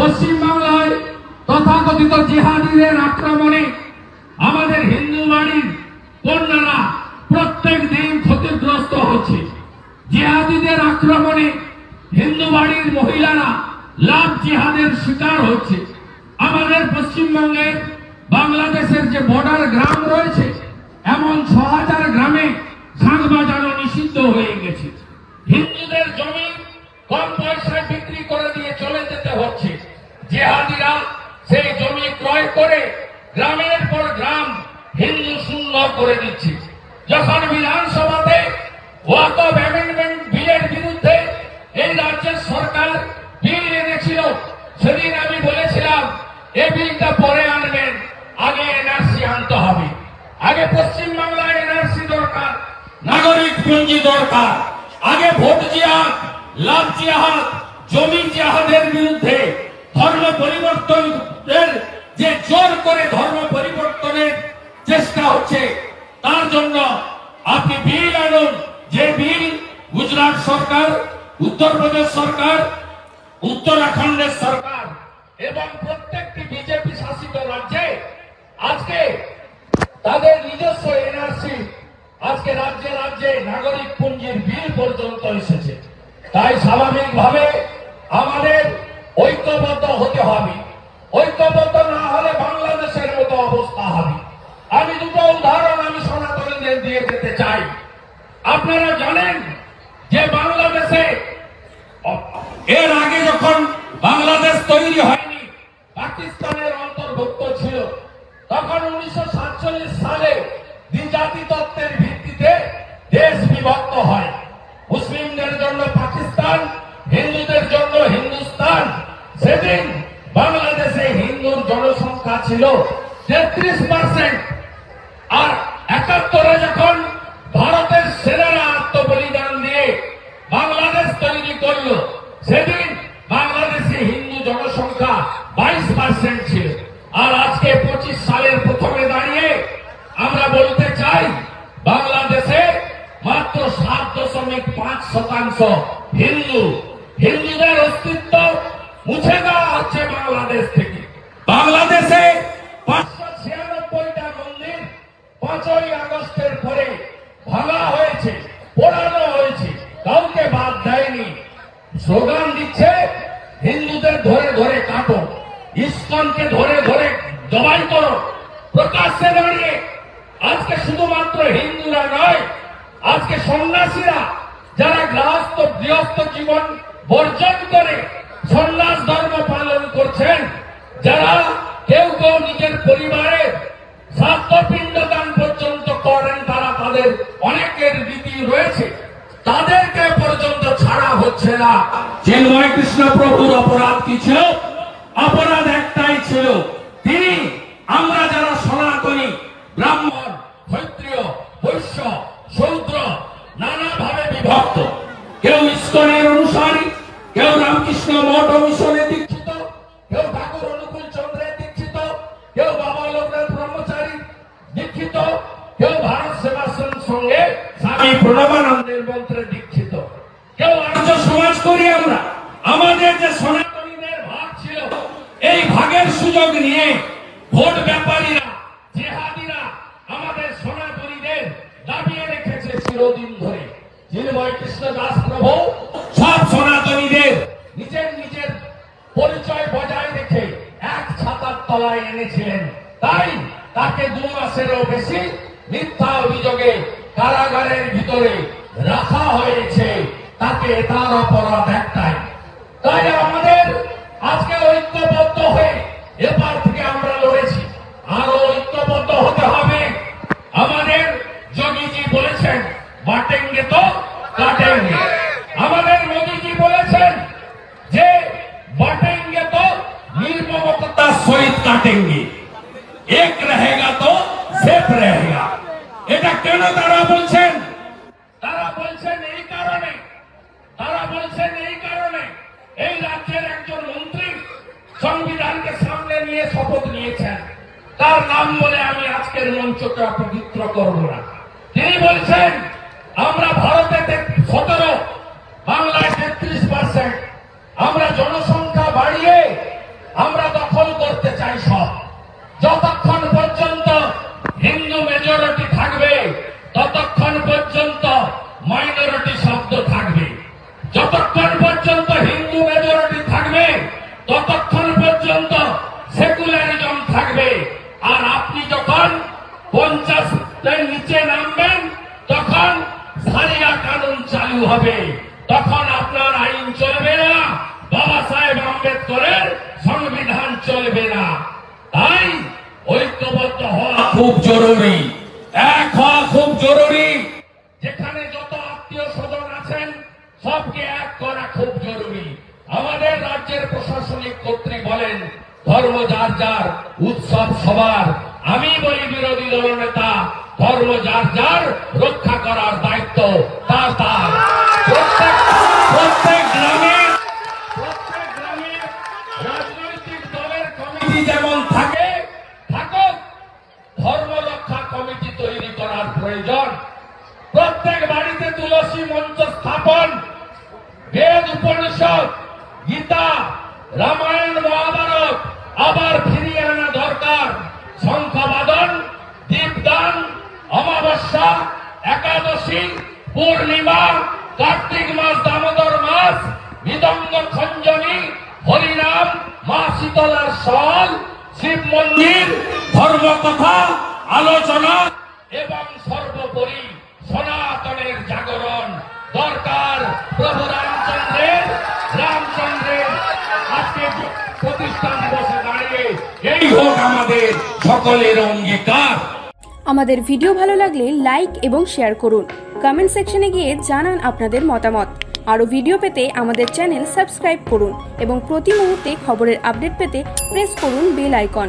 পশ্চিম বাংলায় তথাকথিত জিহাদিদের আক্রমণে আমাদের হিন্দু বাড়ির কন্যারা প্রত্যেক দিন ক্ষতিগ্রস্ত হচ্ছে। জিহাদিদের আক্রমণে হিন্দু বাড়ির মহিলারা লাভ জিহাদের শিকার হচ্ছে। আমাদের পশ্চিমবঙ্গে বাংলাদেশের যে বর্ডার গ্রাম রয়েছে, এমন ৬,০০০ গ্রামে শাঁখ বাজানো নিষিদ্ধ হয়ে গেছে। হিন্দুদের জমি কম পয়সায় বিক্রি করে দিয়ে চলে যেতে হচ্ছে। জিহাদিরা সেই জমি ক্রয় করে গ্রামের পর গ্রাম হিন্দু শূন্য করে দিচ্ছে। যখন বিধানসভাতে ওয়াকফ অ্যামেন্ডমেন্ট বিলের বিরুদ্ধে এই রাজ্যের সরকার বিল এনেছিল, সেদিন আমি বলেছিলাম এই বিলটা পরে আনবেন, আগে এনআরসি আনতে হবে। আগে পশ্চিমবাংলায় এনআরসি দরকার, নাগরিক পঞ্জি দরকার। আগে ভোট জিহাদ, লাভ জিহাদ, জমি জিহাদের বিরুদ্ধে ধর্ম পরিবর্তনের যে জোর করে ধর্ম পরিবর্তনের চেষ্টা হচ্ছে, তার জন্য আপনি বিল আনুন। যে বিল গুজরাট সরকার, উত্তরপ্রদেশ সরকার, উত্তরাখণ্ডের সরকার এবং প্রত্যেকটি বিজেপি শাসিত রাজ্যে আজকে তাদের নিজস্ব এনআরসি, আজকে রাজ্যে রাজ্যে নাগরিক পুঞ্জির বিল পর্যন্ত এসেছে। তাই স্বাভাবিকভাবে আমাদের ঐক্যবদ্ধ হতে হবে। ঐক্যবদ্ধ না হলে বাংলাদেশের মতো অবস্থা হবে। আমি দুটো উদাহরণ আমি সনাতনীদের দিয়ে যেতে চাই। আপনারা জানেন যে বাংলাদেশে এর আগে যখন বাংলাদেশ তৈরি হয়নি, পাকিস্তানের অন্তর্ভুক্ত ছিল, তখন 1947 সালে দ্বিজাতি তত্ত্বের ভিত্তিতে দেশ বিভক্ত হয়। মুসলিমদের জন্য পাকিস্তান, হিন্দুদের জন্য হিন্দুস্তান। সেদিন বাংলাদেশে হিন্দুর জনসংখ্যা ছিল 33%। আর 71-এ যখন ভারতের সেনারা আত্মবলিদান দিয়ে বাংলাদেশ তৈরি করল, সেদিন বাংলাদেশে হিন্দু জনসংখ্যা 22% ছিল। আর আজকে 25 সালের প্রথমে দাঁড়িয়ে আমরা বলতে চাই বাংলাদেশে মাত্র 7.5% হিন্দু। হিন্দুদের অস্তিত্ব মুছে দেওয়া হচ্ছে বাংলাদেশ থেকে। বাংলাদেশে 596টা মন্দির 5ই আগস্টের পরে ভাঙা হয়েছে, পোড়ানো হয়েছে, কাউকে বাদ দেয়নি। স্লোগান দিচ্ছে হিন্দুদের ধরে ধরে কাটো, ইসকনকে ধরে ধরে জবাই করো। প্রকাশ্যে দাঁড়িয়ে আজকে শুধুমাত্র হিন্দুরা নয়, আজকে সন্ন্যাসীরা যারা গৃহস্থ জীবন বর্জন করে সন্ন্যাস ধর্ম পালন করছেন, যারা কেউ কেউ নিজের পরিবারের শ্রাদ্ধ পিণ্ডদান পর্যন্ত করেন, তারা তাদের অনেকের রীতি রয়েছে, তাদেরকে পর্যন্ত ছাড়া হচ্ছে না। চিন্ময় কৃষ্ণ প্রভুর অপরাধ কি ছিল? অপরাধ একটাই ছিল, তিনি আমরা যারা সনাতনী, ব্রাহ্মণ, ক্ষত্রিয়, বৈশ্য, শূদ্র নানাভাবে বিভক্ত। কেউ ইসকনের অনুসারী, কেউ রামকৃষ্ণ মঠ মিশনে দীক্ষিত, কেউ ঠাকুর অনুকূল চন্দ্রের দীক্ষিত, কেউ বাবা লোকনাথ ব্রহ্মচারী দীক্ষিত, কেউ ভারত সেবাশ্রম সঙ্গে স্বামী প্রণবানন্দের মন্ত্রে দীক্ষিত, কেউ আর্য সমাজ করি আমরা। আমাদের যে সনাতনীদের ভাগ ছিল, এই ভাগের সুযোগ নিয়ে ভোট ব্যাপারীরা, জিহাদিরা আমাদের সনাতনীদের দাবিয়ে রেখেছে চিরদিন ধরে। চিন্ময় কৃষ্ণ দাস প্রভু সব সনাতনীদের নিজের নিজের পরিচয় বজায় রেখে এক ছাতার তলায় এনেছিলেন। তাই তাকে 2 মাসেরও বেশি মিথ্যা অভিযোগে কারাগারের ভিতরে রাখা হয়েছে। তাকে তার অপরাধ একটাই। তাই আমাদের আজকে ঐক্যবদ্ধ হয়ে এবার থেকে আমরা লড়েছি, আরো ঐক্যবদ্ধ হতে হবে। আমাদের যোগীজি বলেছেন বাটেঙ্গে তো কাটেঙ্গে। আমাদের মোদীজি বলেছেন যে বাটেঙ্গে তো নির্মমতা সহিত কাটেঙ্গে, এক रहेगा তো সেফ रहेगा। এটা কেন তারা বলছেন? তারা বলছেন এই কারণে, এই রাজ্যের একজন মন্ত্রী সংবিধানকে সামনে নিয়ে শপথ নিয়েছেন। তার নাম বলে আমি আজকের মঞ্চটা পবিত্র করব না। তিনি বলছেন আমরা ভারতে 17, বাংলায় 33%, আমরা জনসংখ্যা বাড়িয়ে আমরা দখল করতে চাই সব। যতক্ষণ পর্যন্ত হিন্দু মেজরিটি থাকবে ততক্ষণ পর্যন্ত মাইনরিটি শব্দ থাকবে। যতক্ষণ পর্যন্ত হিন্দু মেজরিটি থাকবে ততক্ষণ পর্যন্ত সেকুলারিজম থাকবে। আর আপনি যখন 50-এর নিচে নামবেন তখন সারিয়া কানুন চালু হবে, তখন আপনার আইন চলবে না, বাবা সাহেব আম্বেদকরের সংবিধান চলবে না। তাই ঐক্যবদ্ধ হওয়া খুব জরুরি, এক হওয়া খুব জরুরি। যেখানে যত আত্মীয় স্বজন আছেন সবকে এক করা খুব জরুরি। আমাদের রাজ্যের প্রশাসনিক কর্তৃক বলেন ধর্ম যার যার, উৎসব সবার। আমি বলি বিরোধী দলনেতা, ধর্ম যার যার, রক্ষা করার দায়িত্ব তার তার। প্রত্যেক গ্রামে রাজনৈতিক দলের কমিটি যেমন থাকে থাকুক, ধর্ম রক্ষা কমিটি তৈরি করার প্রয়োজন। প্রত্যেক বাড়িতে তুলসী মঞ্চ স্থাপন, বেদ উপনিষদ গীতা রামায়ণ মহাভারত আবার ফিরিয়ে আনা দরকার। শঙ্খবাদন, দীপদান, অমাবস্যা, একাদশী, পূর্ণিমা, কার্তিক মাস, দামোদর মাস, মৃদঙ্গ খঞ্জনী, হরিনাম, মা শীতলার সল, শিব মন্দির, ধর্মকথা আলোচনা এবং সর্বোপরি সনাতনের জাগরণ দরকার। প্রভু রামচন্দ্রের আজকে প্রতিষ্ঠা দিবসে দাঁড়িয়ে এই হোক আমাদের সকলের অঙ্গীকার। আমাদের ভিডিও ভালো লাগলে লাইক এবং শেয়ার করুন। কমেন্ট সেকশনে গিয়ে জানান আপনাদের মতামত। আরও ভিডিও পেতে আমাদের চ্যানেল সাবস্ক্রাইব করুন এবং প্রতি মুহূর্তে খবরের আপডেট পেতে প্রেস করুন বেল আইকন।